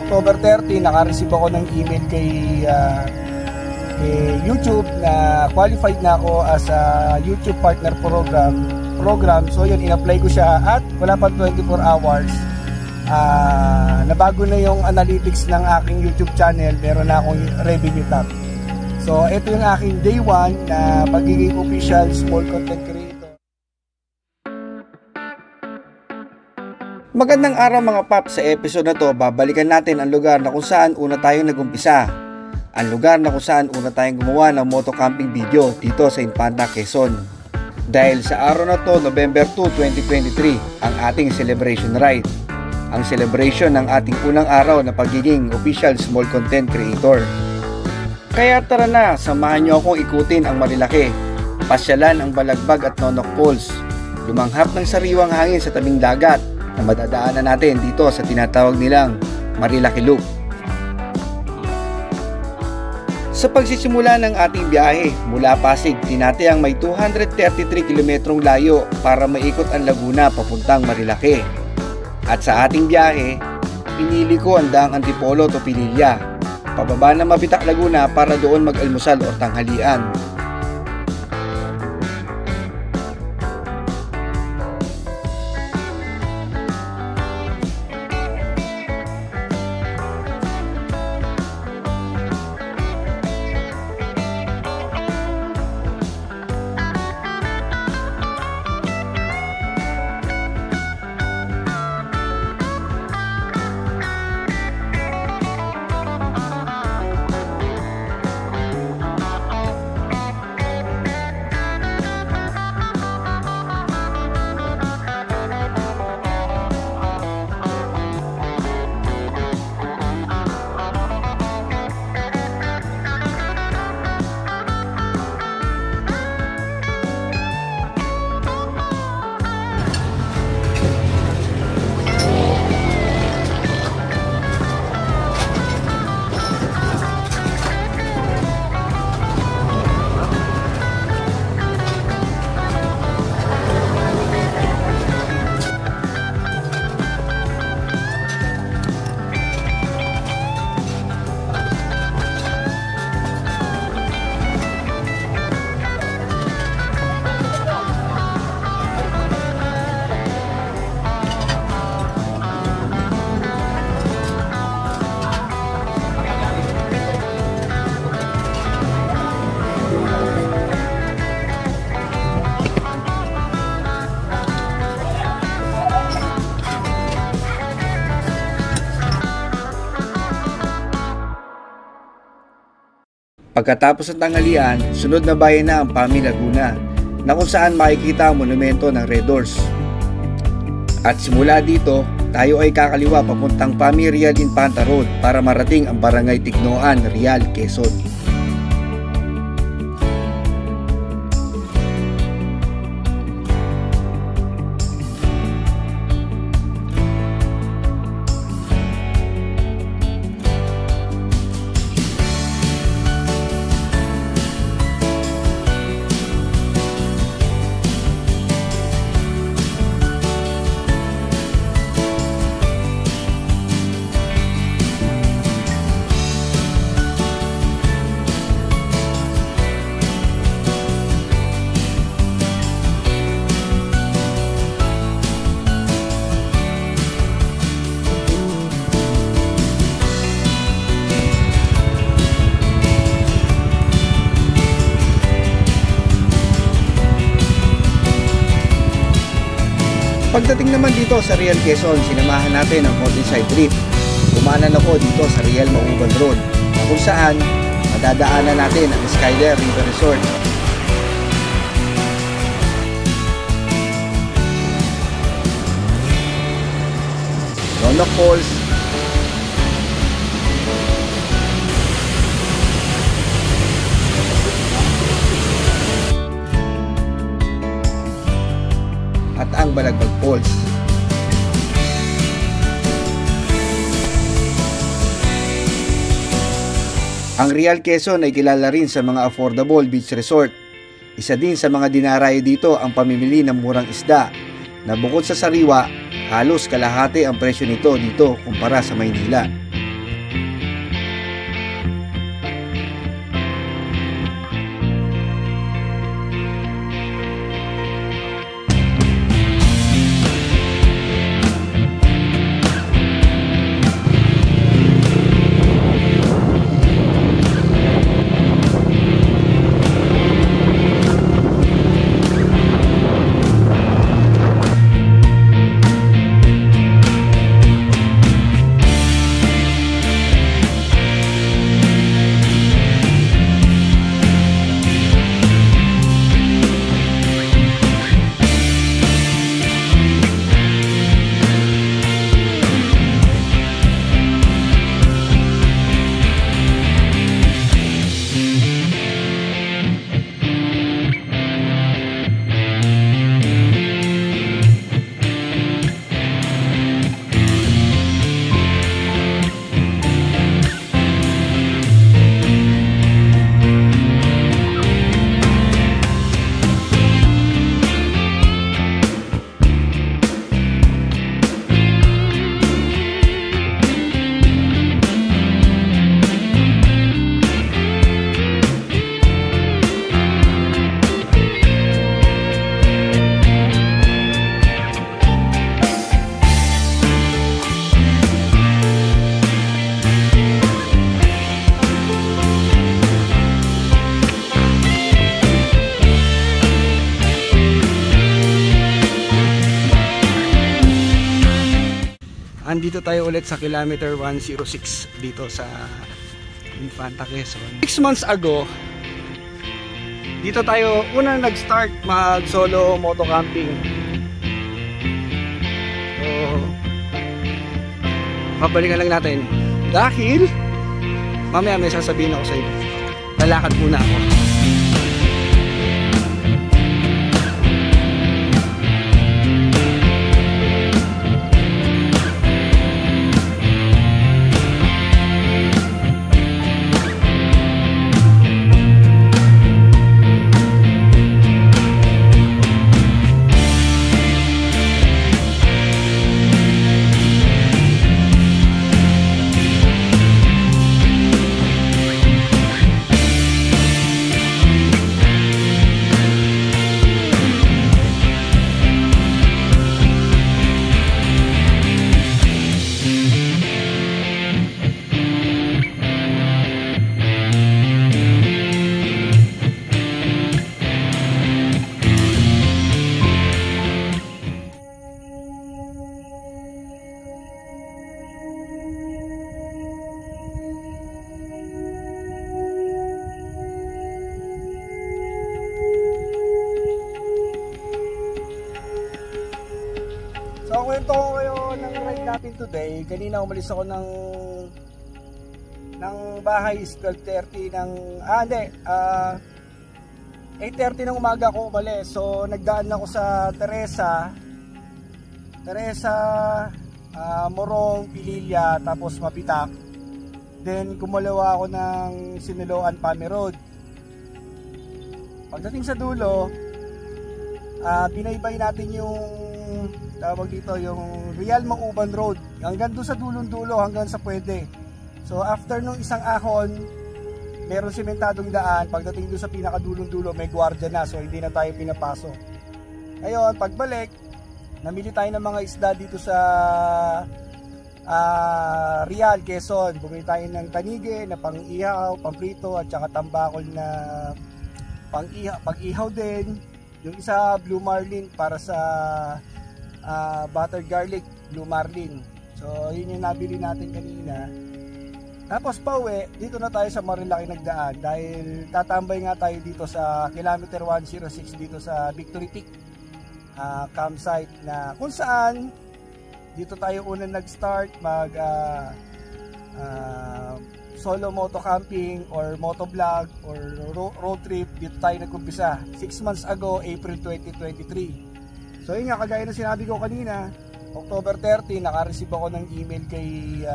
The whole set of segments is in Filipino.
October 30, naka-receive ako ng email kay YouTube na qualified na ako as a YouTube Partner Program. So yun, in-apply ko siya at wala pa 24 hours. Nabago na yung analytics ng aking YouTube channel. Meron na akong revenue tab. So ito yung aking day 1 na pagiging official small content creator. Magandang araw mga paps. Sa episode na to, babalikan natin ang lugar na kung saan una tayong nagumpisa. Ang lugar na kung saan una tayong gumawa ng moto camping video dito sa Infanta, Quezon. Dahil sa araw na to, November 2, 2023, ang ating celebration ride. Ang celebration ng ating unang araw na pagiging official small content creator. Kaya tara na, samahan nyo akong ikutin ang Marilake, pasyalan ang Balagbag at Nonok Falls, lumanghap ng sariwang hangin sa tabing dagat na madadaanan natin dito sa tinatawag nilang Marilake Loop. Sa pagsisimula ng ating biyahe mula Pasig, tinatayang may 233 kilometrong layo para maikot ang Laguna papuntang Marilake. At sa ating biyahe, pinili ko ang daang Antipolo to Pinilla, pababa ng Mabitak, Laguna para doon mag-almusal o tanghalian. Pagkatapos ng tanghalian, sunod na bayan na ang Pami, Laguna, na kung saan makikita ang monumento ng Red Doors. At simula dito, tayo ay kakaliwa papuntang Pami Real Infanta Road para marating ang Barangay Tignoan, Real, Quezon. Pagdating naman dito sa Real, Quezon, sinamahan natin ang Mountainside Trip. Kumanan ako dito sa Real Mauban Road, na kung saan madadaanan natin ang Skyler River Resort. Nonok Falls, at ang Balagbag Falls. Ang Real Quezon ay kilala rin sa mga affordable beach resort. Isa din sa mga dinarayo dito ang pamimili ng murang isda na bukod sa sariwa, halos kalahati ang presyo nito dito kumpara sa Maynila. nandito tayo ulit sa kilometer 106 dito sa Infanta Quezon. 6 months ago, dito tayo unang nag-start mag solo moto camping. So, babalikan lang natin dahil mamaya may sasabihin ako sa inyo. Lalakad muna ako. So, kwento ko kayo ng ride natin today. Kanina umalis ako ng bahay is 12:30 ng 8:30 ng umaga ako umalis. So, nagdaan ako sa Teresa, Morong, Pililla, tapos Mapitak. Then, kumalawa ako ng Siniloan, Pame Road. Pagdating sa dulo, binaybay natin yung tawag dito, yung Real Mauban Road hanggang doon sa dulong-dulo, hanggang sa Pwede. So after nung isang ahon, meron simentadong daan. Pagdating doon sa pinakadulong-dulo, may gwardiya na, so hindi na tayo pinapasok. Ngayon, pagbalik, namili tayo ng mga isda dito sa Real, Quezon. Bumili tayo ng tanige na pang-ihaw, pang-prito, at saka tambakol na pang-ihaw din. Yung isa, Blue Marlin, para sa buttered garlic, Blue Marlin. So yun yung nabili natin kanina. Tapos pauwi, dito na tayo sa Marilaki nagdaan dahil tatambay nga tayo dito sa kilometer 106 dito sa Victory Peak campsite, na kung saan dito tayo unang nag-start mag solo moto camping or moto vlog or road trip. Dito tayo nag-umpisa 6 months ago, April 2023. So yun nga, kagaya na sinabi ko kanina, October 30, naka-receive ako ng email kay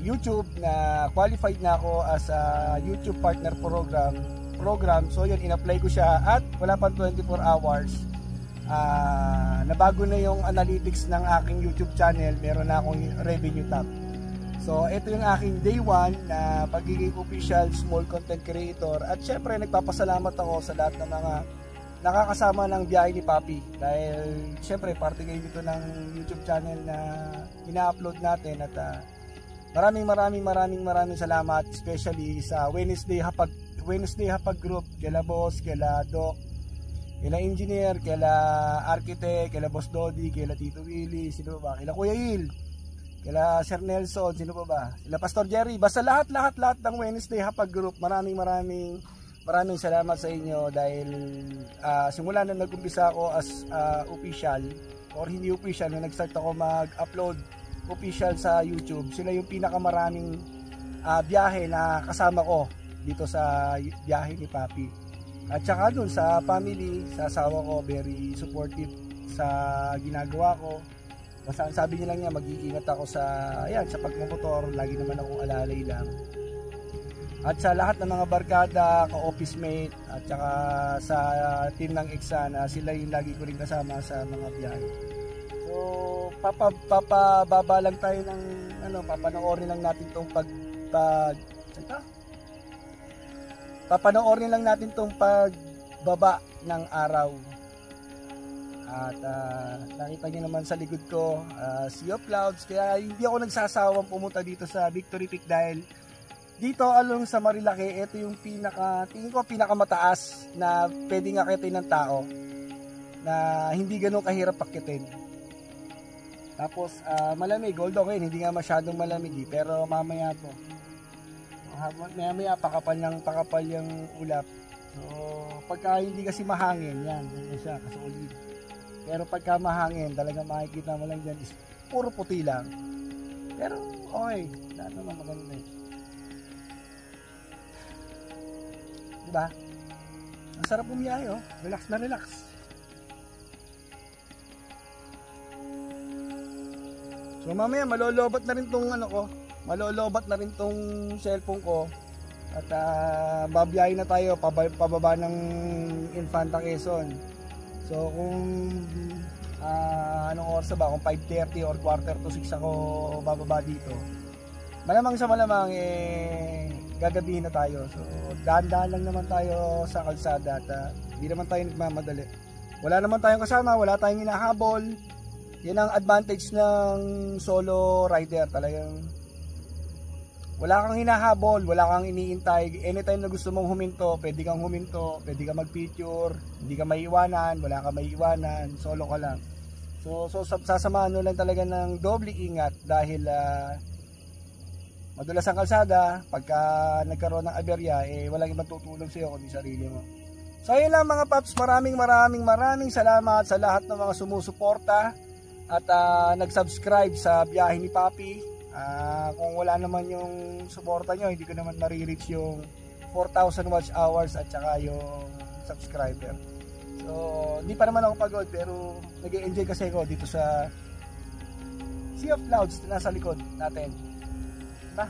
YouTube na qualified na ako as a YouTube Partner Program. So yun, in-apply ko siya at wala pang 24 hours. Nabago na yung analytics ng aking YouTube channel, meron na akong revenue tab. So ito yung aking day 1 na pagiging official small content creator. At syempre nagpapasalamat ako sa lahat ng mga nakakasama ng biyahe ni Papi, dahil syempre parte kayo dito ng YouTube channel na ina-upload natin. At maraming salamat, especially sa Wednesday Hapag Group, kila Boss, kila Doc, kila Engineer, kila Architect, kila Boss Dodi, kila Tito Willie, sino ba, kila Kuya Il, kila Sir Nelson, sino ba, kila Pastor Jerry, basta lahat ng Wednesday Hapag Group. Maraming salamat sa inyo dahil simula na nag-umpisa ako as official or hindi official, na nag-start ako mag-upload official sa YouTube, sila yung pinakamaraming biyahe na kasama ko dito sa biyahe ni Papi. At saka dun sa family, sa asawa ko, very supportive sa ginagawa ko. Basta sabi niya lang niya, mag-iingat ako sa pagmumotor, lagi naman akong alalay lang. At sa lahat ng mga barkada, ka-office mate, at saka sa team ng Exana, sila yung lagi ko rin kasama sa mga biyahe. So, papababa lang tayo ng papanoorin lang natin tong papanoorin lang natin tong pagbaba ng araw. At nakita niyo naman sa likod ko, sea of clouds. Kaya hindi ako nagsasawang pumunta dito sa Victory Peak dahil dito along sa Marilaki, ito yung tingin ko pinakamataas na pwedeng akitin ng tao, na hindi ganun kahirap akitin. Tapos malamig, although okay, hindi nga masyadong malamig pero mamaya po. Maya pakapal yung ulap. So pagka hindi kasi mahangin, yan siya, kasolid. Pero pagka mahangin, talagang makikita mo lang dyan is puro puti lang. Pero okay, lahat naman maganda eh. Diba? Ang sarap bumiyahe oh, relax na relax. So mamaya malolobat na rin tong ano ko, malolobat na rin tong cellphone ko. At babiyahin na tayo pababa ng Infanta Quezon. So kung anong oras ba, kung 5:30 or 5:45 ako bababa dito, malamang sa malamang gagabihin na tayo. So dahan-dahan lang naman tayo sa kalsada at hindi naman tayo nagmamadali. Wala naman tayong kasama, wala tayong hinahabol. Yan ang advantage ng solo rider. Talagang wala kang hinahabol, wala kang iniintay. Anytime na gusto mong huminto, pwede kang huminto, pwede kang mag-picture, hindi ka maiiwanan, wala kang maiiwanan, solo ka lang. So sasamahan mo lang talaga ng doble ingat dahil madulas ang kalsada. Pagka nagkaroon ng aberya, walang ibang tutulong sa iyo kundi sarili mo. So ayun lang mga paps, maraming salamat sa lahat ng mga sumusuporta at nag-subscribe sa biyahe ni Papi. Kung wala naman yung suporta nyo, hindi ko naman marireach yung 4,000 watch hours at saka yung subscriber. So hindi pa naman ako pagod, pero nag-enjoy kasi ako dito sa Sea of Clouds na nasa likod natin. Diba?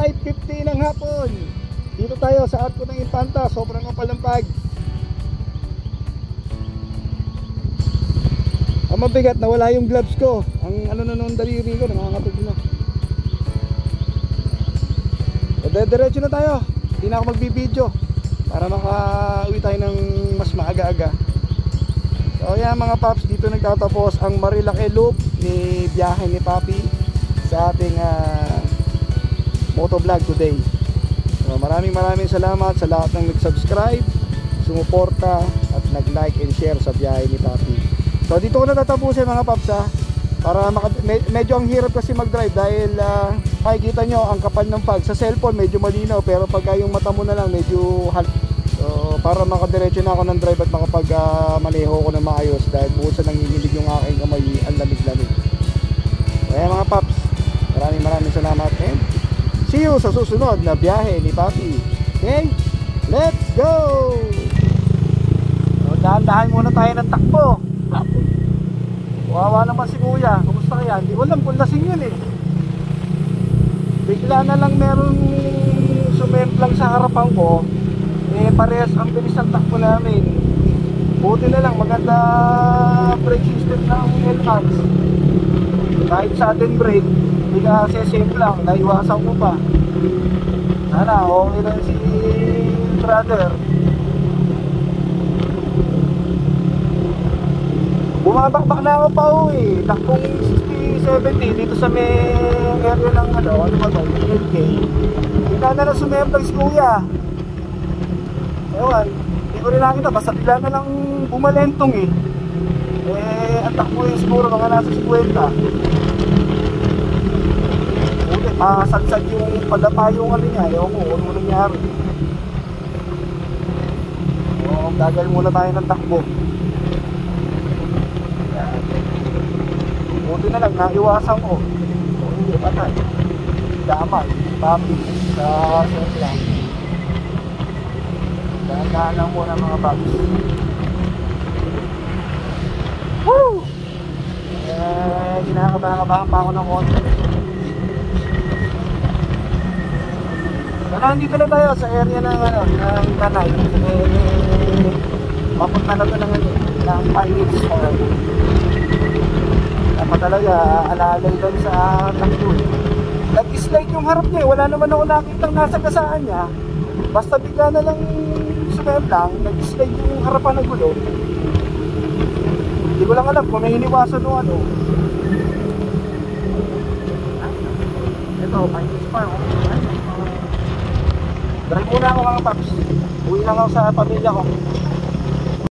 5:50 ng hapon. Dito tayo sa Arco ng Infanta. Sobrang kapalampag. Ang mabigat, nawala yung gloves ko. Ang ano na nung daliri ko, nangangatog na. So, diretso na tayo. Hindi na ako magbibideo para makauwi tayo ng mas maaga-aga. So yan mga paps, dito nagtatapos ang Marilake Loop ni biyahe ni Papi sa ating motovlog today. So maraming salamat sa lahat ng nag-subscribe, sumuporta at nag-like and share sa biyahe ni Papi. So dito ko na tatapusin mga paps para medyo ang hirap kasi mag-drive dahil makikita nyo ang kapal ng fog. Sa cellphone medyo malinaw pero pagka yung mata mo na lang medyo so para makadiretso na ako ng drive at makapag-maneho ko ng maayos dahil bukod sa nanginginig yung aking kamay, ang lamig-lamig. So ayan mga paps, maraming salamat and see you sa susunod na biyahe ni Papi. Okay, let's go! So dahan-dahan muna tayo ng takbo. Wawa naman si kuya, kumusta kaya? Hindi ko alam kung lasing yun eh. Bigla na lang merong sumemplang sa harapan ko. Parehas ang bilis ng takbo namin. Buti na lang, maganda brake system ng LMAX. Kahit sudden brake, hindi ka sesame lang, naiwasan mo pa. Sana, okay lang si brother. Bumabakbak na ako pa uwi. Takbong 60-70 dito sa may area ng ano ba ba, LK. Bigla na lang sumemplang si kuya. Ewan, hindi ko rin nakita, basta bigla na lang bumalentong eh. Ang takbo yung siguro mga nasa 50. Sadsad yung padapa yung ano niya, ewan ko ano nangyari. Gagal muna tayo ng takbo. Buti na lang, naiwasan ko. Hindi, patay. Damay, Papi, sa lang. Dahan-dahan lang muna mga paps. Woo! Kinakabahan pa ako ng konti. Pero nandito na tayo sa area ng Tanay. Papunta na ito ng Pines Farm. Dapat talaga alalay lang sa takbo. Nag-slide yung harap niya. Wala naman ako nakitang nasa kasaan niya. Basta bigla na lang sumemplang, nag-slide yung harapan ng gulo. Hindi ko lang alam kung may iniwasan o ano. Ito, Pines Farm. Drive muna ako mga paps. Uwi lang ako sa pamilya ko.